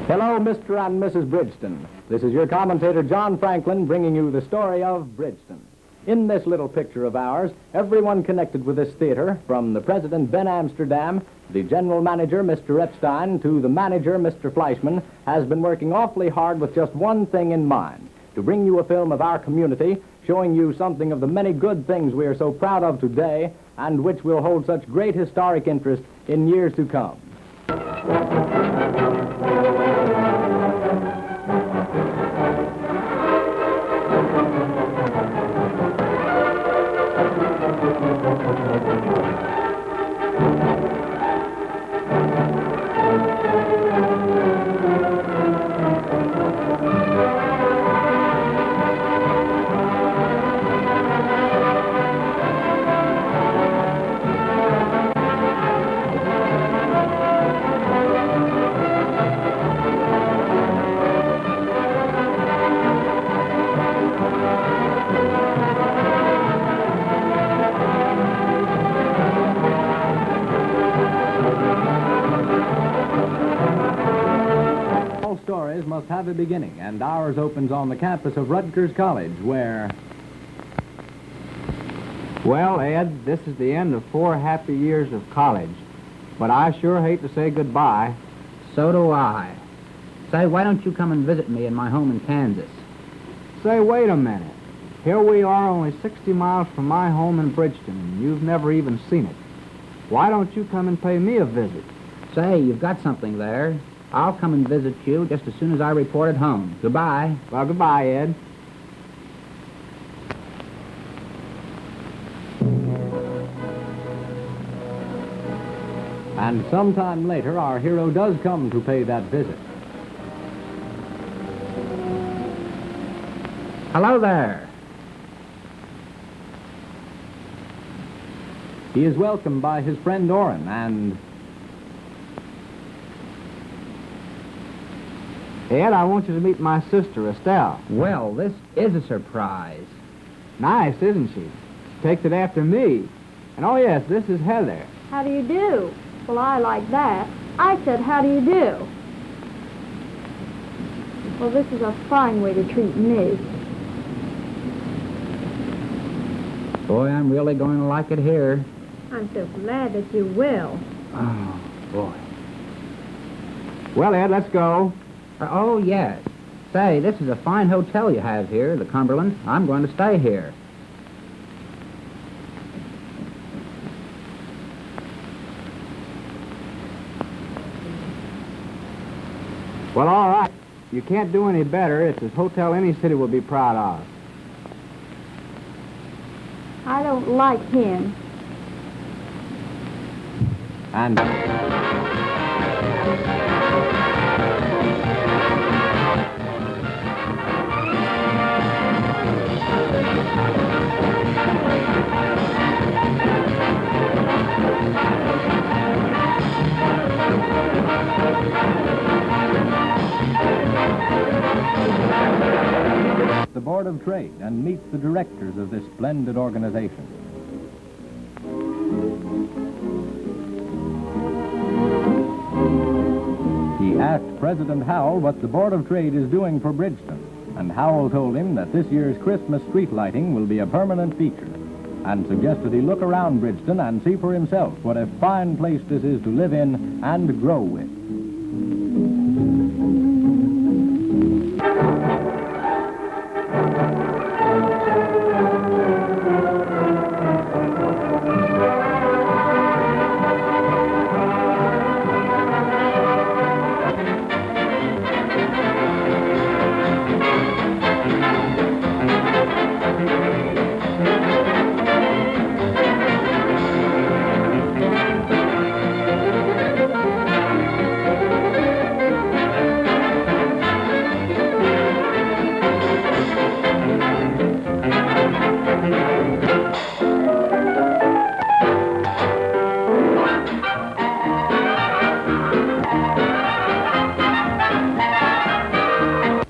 Hello, Mr. and Mrs. Bridgeton. This is your commentator, John Franklin, bringing you the story of Bridgeton. In this little picture of ours, everyone connected with this theater, from the president, Ben Amsterdam, the general manager, Mr. Epstein, to the manager, Mr. Fleischman, has been working awfully hard with just one thing in mind, to bring you a film of our community, showing you something of the many good things we are so proud of today, and which will hold such great historic interest in years to come. Stories must have a beginning, and ours opens on the campus of Rutgers College, where... Well, Ed, this is the end of 4 happy years of college, but I sure hate to say goodbye. So do I. Say, why don't you come and visit me in my home in Kansas? Say, wait a minute. Here we are only 60 miles from my home in Bridgeton, and you've never even seen it. Why don't you come and pay me a visit? Say, you've got something there. I'll come and visit you just as soon as I report at home. Goodbye. Well, goodbye, Ed. And sometime later, our hero does come to pay that visit. Hello there. He is welcomed by his friend Orrin, and... Ed, I want you to meet my sister, Estelle. Well, this is a surprise. Nice, isn't she? She takes it after me. And oh, yes, this is Heather. How do you do? Well, I like that. I said, how do you do? Well, this is a fine way to treat me. Boy, I'm really going to like it here. I'm so glad that you will. Oh, boy. Well, Ed, let's go. Oh, yes. Say, this is a fine hotel you have here, the Cumberland. I'm going to stay here. Well, all right. You can't do any better. It's a hotel any city would be proud of. I don't like him. And... the Board of Trade and meets the directors of this splendid organization. He asked President Howell what the Board of Trade is doing for Bridgeton, and Howell told him that this year's Christmas street lighting will be a permanent feature, and suggested he look around Bridgeton and see for himself what a fine place this is to live in and grow with.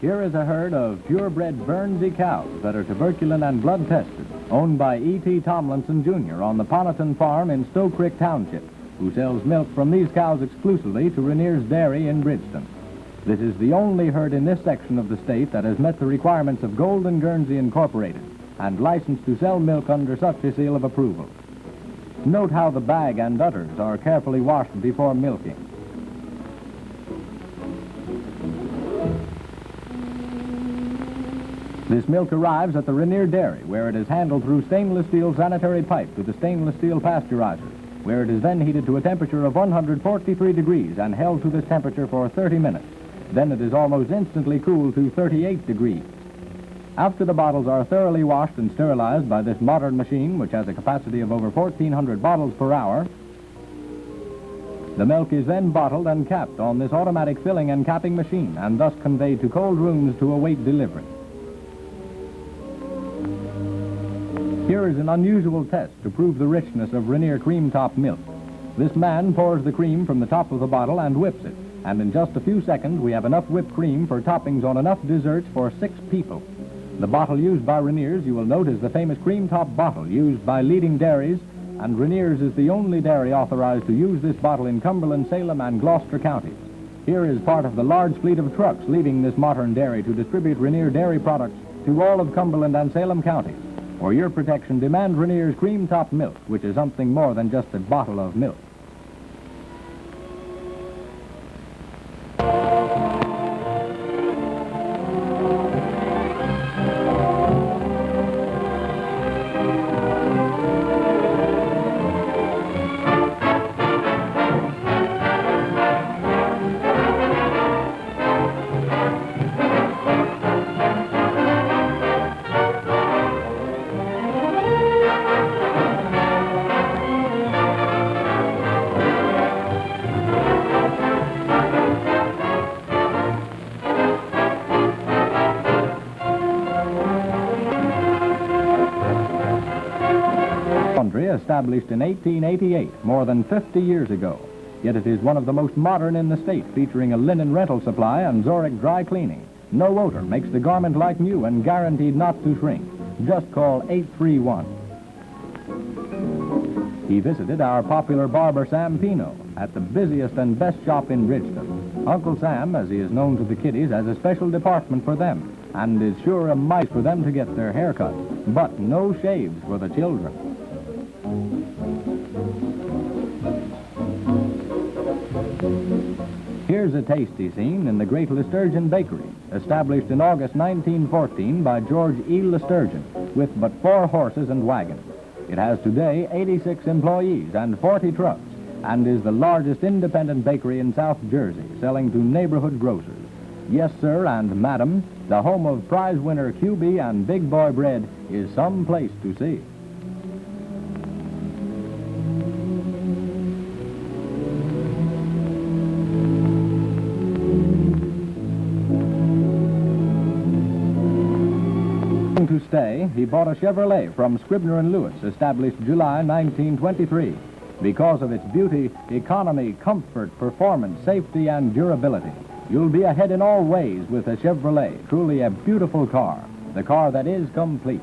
Here is a herd of purebred Bernsey cows that are tuberculin and blood tested, owned by E.T. Tomlinson, Jr. on the Poniton Farm in Stowe Creek Township, who sells milk from these cows exclusively to Renier's Dairy in Bridgeton. This is the only herd in this section of the state that has met the requirements of Golden Guernsey Incorporated and licensed to sell milk under such a seal of approval. Note how the bag and udders are carefully washed before milking. This milk arrives at the Renier Dairy, where it is handled through stainless steel sanitary pipe to the stainless steel pasteurizer, where it is then heated to a temperature of 143 degrees and held to this temperature for 30 minutes. Then it is almost instantly cooled to 38 degrees. After the bottles are thoroughly washed and sterilized by this modern machine, which has a capacity of over 1,400 bottles per hour, the milk is then bottled and capped on this automatic filling and capping machine and thus conveyed to cold rooms to await delivery. Here is an unusual test to prove the richness of Renier cream top milk. This man pours the cream from the top of the bottle and whips it, and in just a few seconds we have enough whipped cream for toppings on enough desserts for 6 people. The bottle used by Renier's, you will note, is the famous cream top bottle used by leading dairies, and Renier's is the only dairy authorized to use this bottle in Cumberland, Salem, and Gloucester counties. Here is part of the large fleet of trucks leaving this modern dairy to distribute Renier dairy products to all of Cumberland and Salem counties. For your protection, demand Renier's cream top milk, which is something more than just a bottle of milk. Established in 1888, more than 50 years ago. Yet it is one of the most modern in the state, featuring a linen rental supply and Zurich dry cleaning. No odor, makes the garment like new and guaranteed not to shrink. Just call 831. He visited our popular barber Sam Pino at the busiest and best shop in Bridgeton. Uncle Sam, as he is known to the kiddies, has a special department for them and is sure a mite for them to get their haircuts, but no shaves for the children. Here's a tasty scene in the great Listurgeon Bakery, established in August 1914 by George E. Listurgeon, with but 4 horses and wagons. It has today 86 employees and 40 trucks, and is the largest independent bakery in South Jersey, selling to neighborhood grocers. Yes, sir, and madam, the home of prize winner QB and Big Boy Bread is some place to see. To stay, he bought a Chevrolet from Scribner & Lewis, established July 1923. Because of its beauty, economy, comfort, performance, safety, and durability, you'll be ahead in all ways with a Chevrolet, truly a beautiful car, the car that is complete.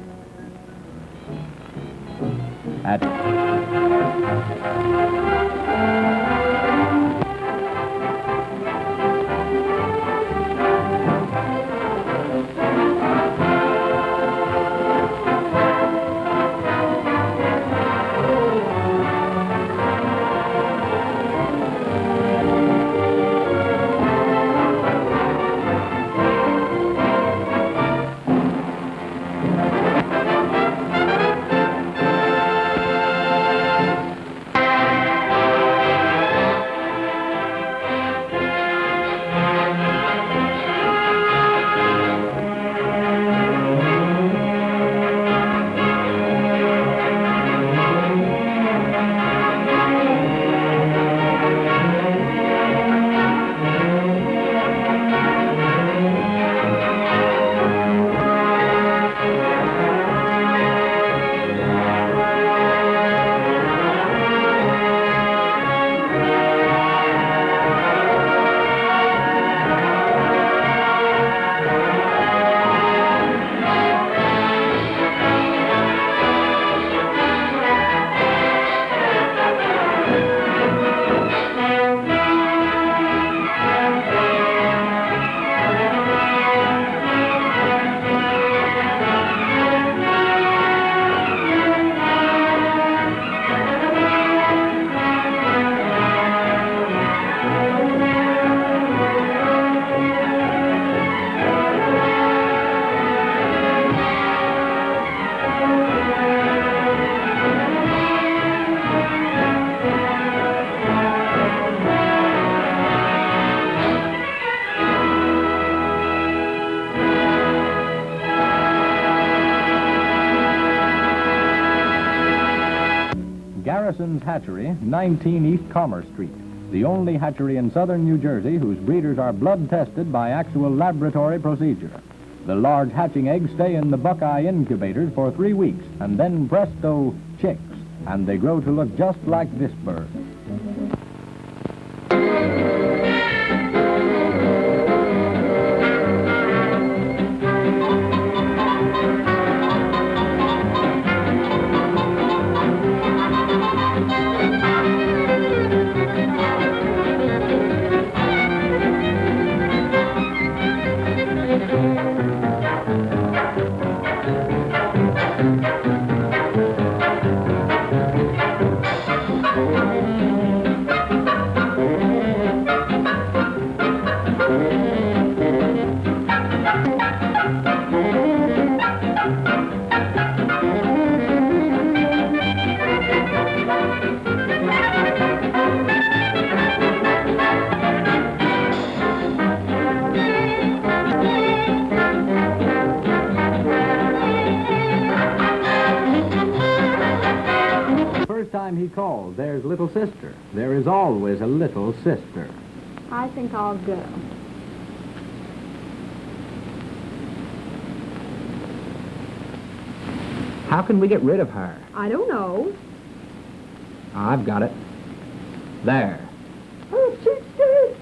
Harrison's Hatchery, 19 East Commerce Street, the only hatchery in southern New Jersey whose breeders are blood tested by actual laboratory procedure. The large hatching eggs stay in the Buckeye incubators for 3 weeks, and then presto, chicks, and they grow to look just like this bird. He called, there's little sister. There is always a little sister. I think I'll go. How can we get rid of her? I don't know. I've got it. There. Oh, she's dead.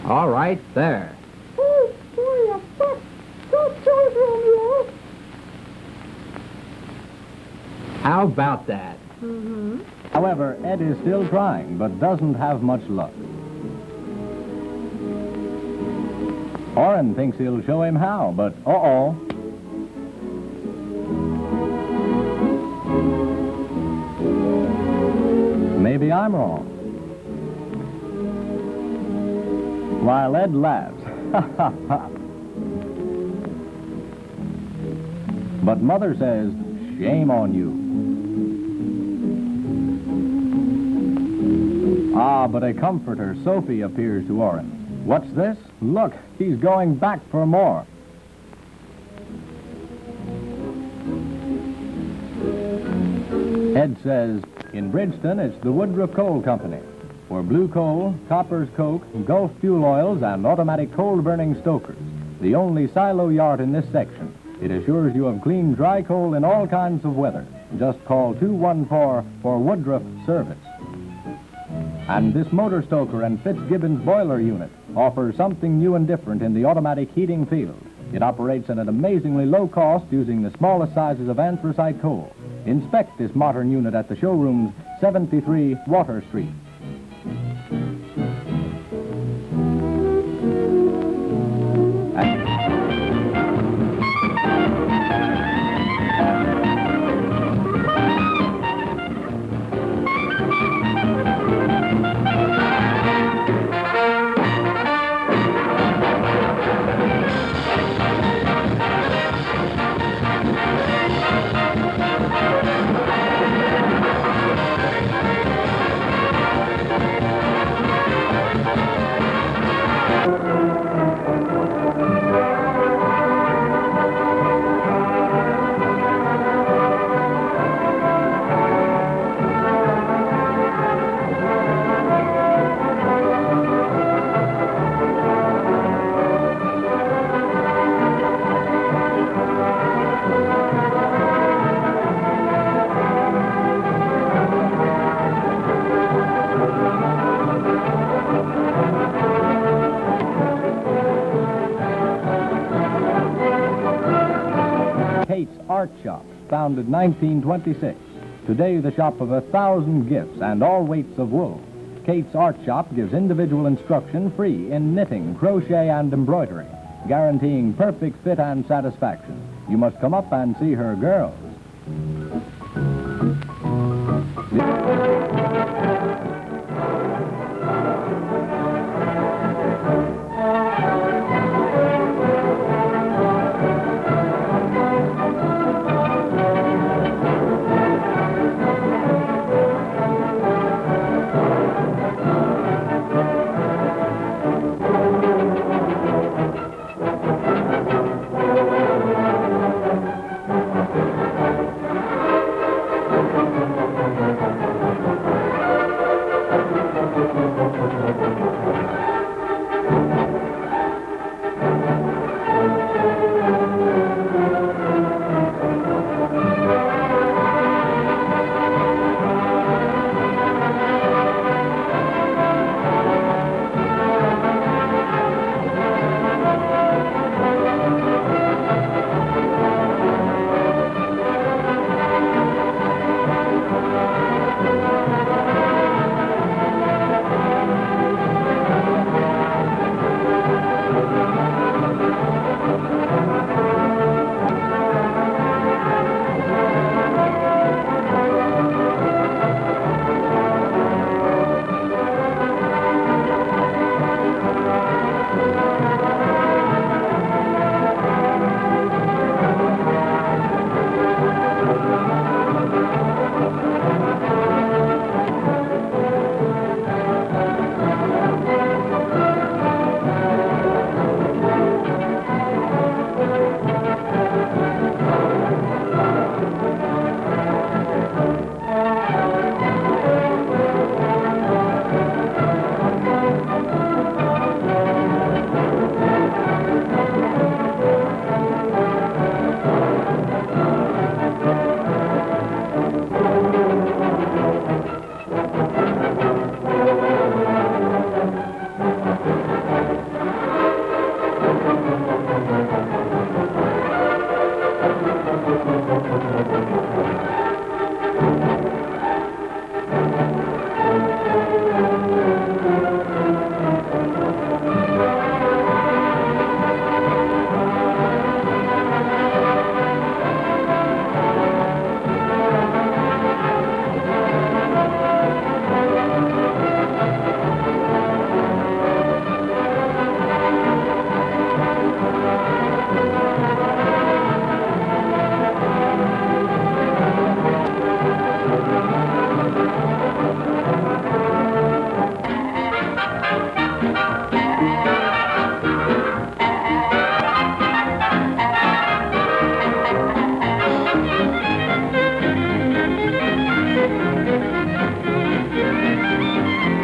All right, there. Oh, boy, a fuck. Don't charge Romeo. How about that? Mm-hmm. However, Ed is still trying, but doesn't have much luck. Orrin thinks he'll show him how, but uh-oh. Maybe I'm wrong. While Ed laughs. Ha ha ha. But Mother says, shame on you. Ah, but a comforter, Sophie, appears to Orrin. What's this? Look, he's going back for more. Ed says, in Bridgeton, it's the Woodruff Coal Company, for blue coal, Copper's Coke, Gulf fuel oils, and automatic coal-burning stokers. The only silo yard in this section. It assures you of clean, dry coal in all kinds of weather. Just call 214 for Woodruff service. And this motor stoker and Fitzgibbon's boiler unit offers something new and different in the automatic heating field. It operates at an amazingly low cost using the smallest sizes of anthracite coal. Inspect this modern unit at the showrooms 73 Water Street. Art Shop, founded 1926. Today the shop of 1,000 gifts and all weights of wool. Kate's Art Shop gives individual instruction free in knitting, crochet, and embroidery, guaranteeing perfect fit and satisfaction. You must come up and see her girls.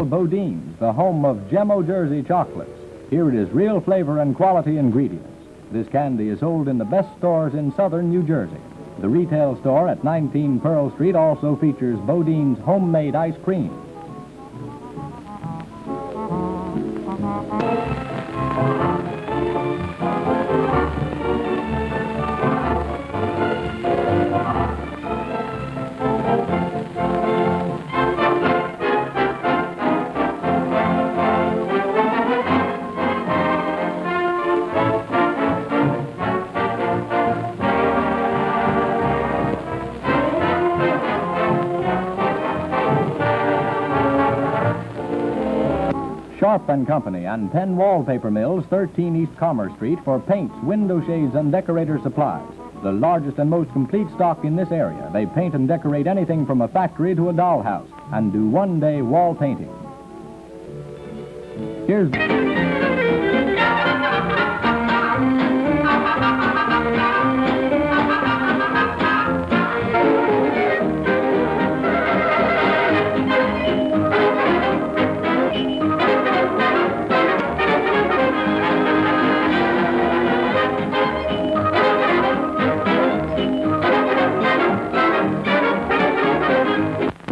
Bodine's, the home of Gemo Jersey Chocolates. Here it is real flavor and quality ingredients. This candy is sold in the best stores in southern New Jersey. The retail store at 19 Pearl Street also features Bodine's homemade ice cream. Sharp & Company and Penn Wallpaper Mills, 13 East Commerce Street, for paints, window shades, and decorator supplies. The largest and most complete stock in this area. They paint and decorate anything from a factory to a dollhouse and do one-day wall painting. Here's...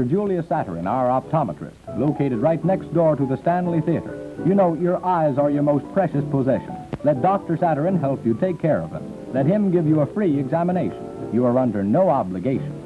Julia Saturn, our optometrist, located right next door to the Stanley Theater. You know, your eyes are your most precious possession. Let Dr. Saturn help you take care of them. Let him give you a free examination. You are under no obligation.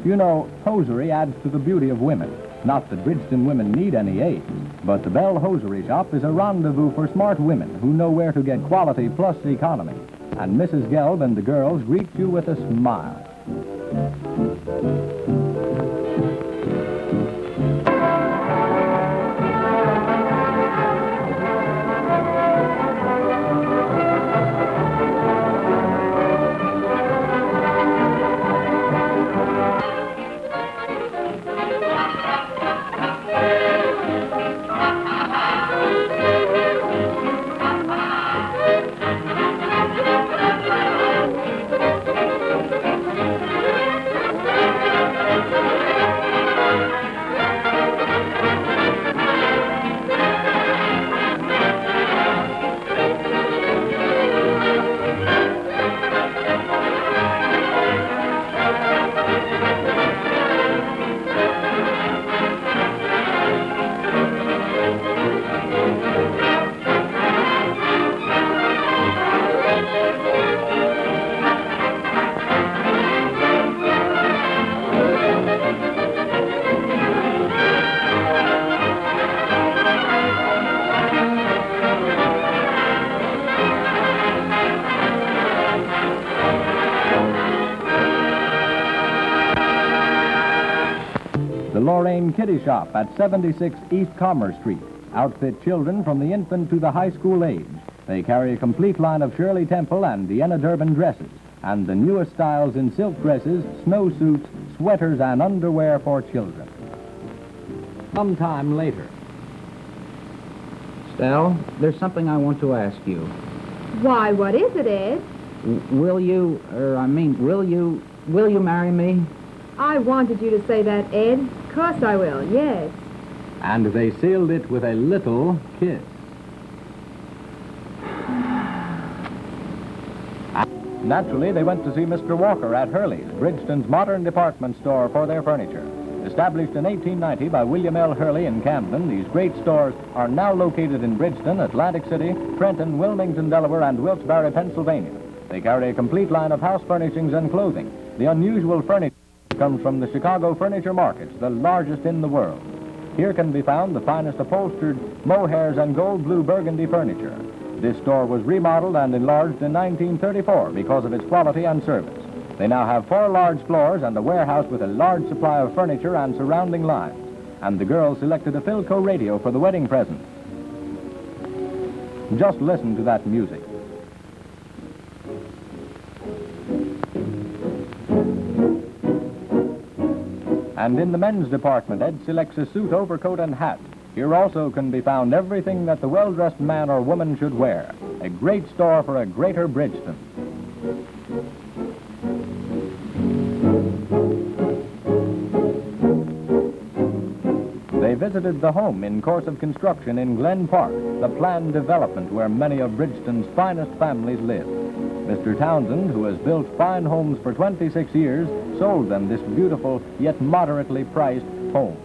You know, hosiery adds to the beauty of women. Not that Bridgeton women need any aids, but the Bell Hosiery Shop is a rendezvous for smart women who know where to get quality plus economy. And Mrs. Gelb and the girls greet you with a smile. Loreen Kitty Shop at 76 East Commerce Street. Outfit children from the infant to the high school age. They carry a complete line of Shirley Temple and Deanna Durbin dresses, and the newest styles in silk dresses, snowsuits, sweaters, and underwear for children. Sometime later. Stell, there's something I want to ask you. Why, what is it, Ed? Will you marry me? I wanted you to say that, Ed. Course I will, yes. And they sealed it with a little kiss. Naturally, they went to see Mr. Walker at Hurley's, Bridgeton's modern department store for their furniture. Established in 1890 by William L. Hurley in Camden, these great stores are now located in Bridgeton, Atlantic City, Trenton, Wilmington, Delaware, and Wilkes-Barre, Pennsylvania. They carry a complete line of house furnishings and clothing. The unusual furniture comes from the Chicago furniture markets, the largest in the world. Here can be found the finest upholstered mohairs and gold blue burgundy furniture. This store was remodeled and enlarged in 1934 because of its quality and service. They now have 4 large floors and a warehouse with a large supply of furniture and surrounding lines. And the girls selected a Philco radio for the wedding present. Just listen to that music. And in the men's department, Ed selects a suit, overcoat, and hat. Here also can be found everything that the well-dressed man or woman should wear. A great store for a greater Bridgeton. They visited the home in course of construction in Glen Park, the planned development where many of Bridgeton's finest families live. Mr. Townsend, who has built fine homes for 26 years, sold them this beautiful yet moderately priced home.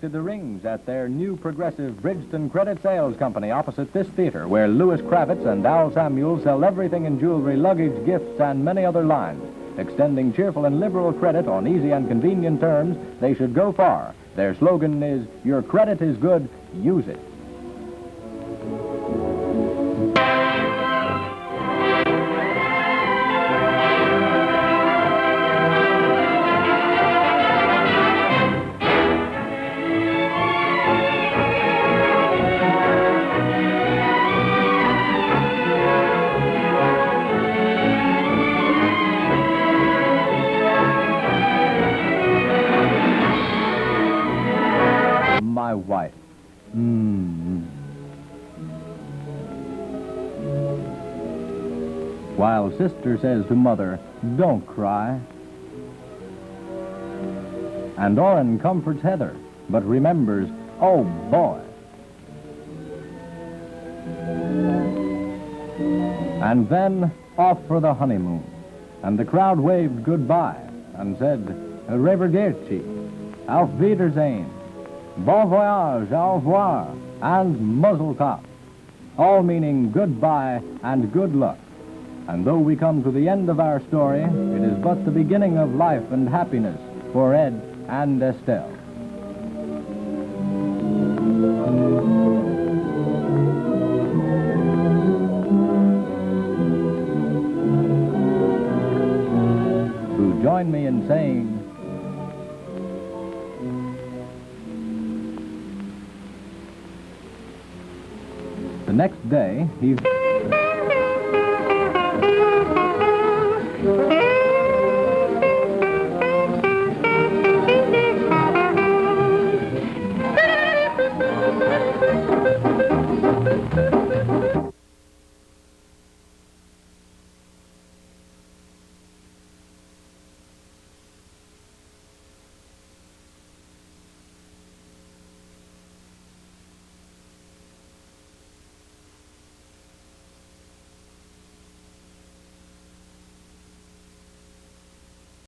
The rings at their new progressive Brixton Credit Sales Company opposite this theater, where Louis Kravitz and Al Samuels sell everything in jewelry, luggage, gifts, and many other lines. Extending cheerful and liberal credit on easy and convenient terms, they should go far. Their slogan is, "Your credit is good, use it." My wife. While sister says to mother, "Don't cry." And Orrin comforts Heather, but remembers, oh boy. And then off for the honeymoon. And the crowd waved goodbye and said, Arrivederci, Auf Wiedersehen, Bon voyage, au revoir, and Muzzle top. All meaning goodbye and good luck. And though we come to the end of our story, it is but the beginning of life and happiness for Ed and Estelle. Who join me in saying, the next day, he's...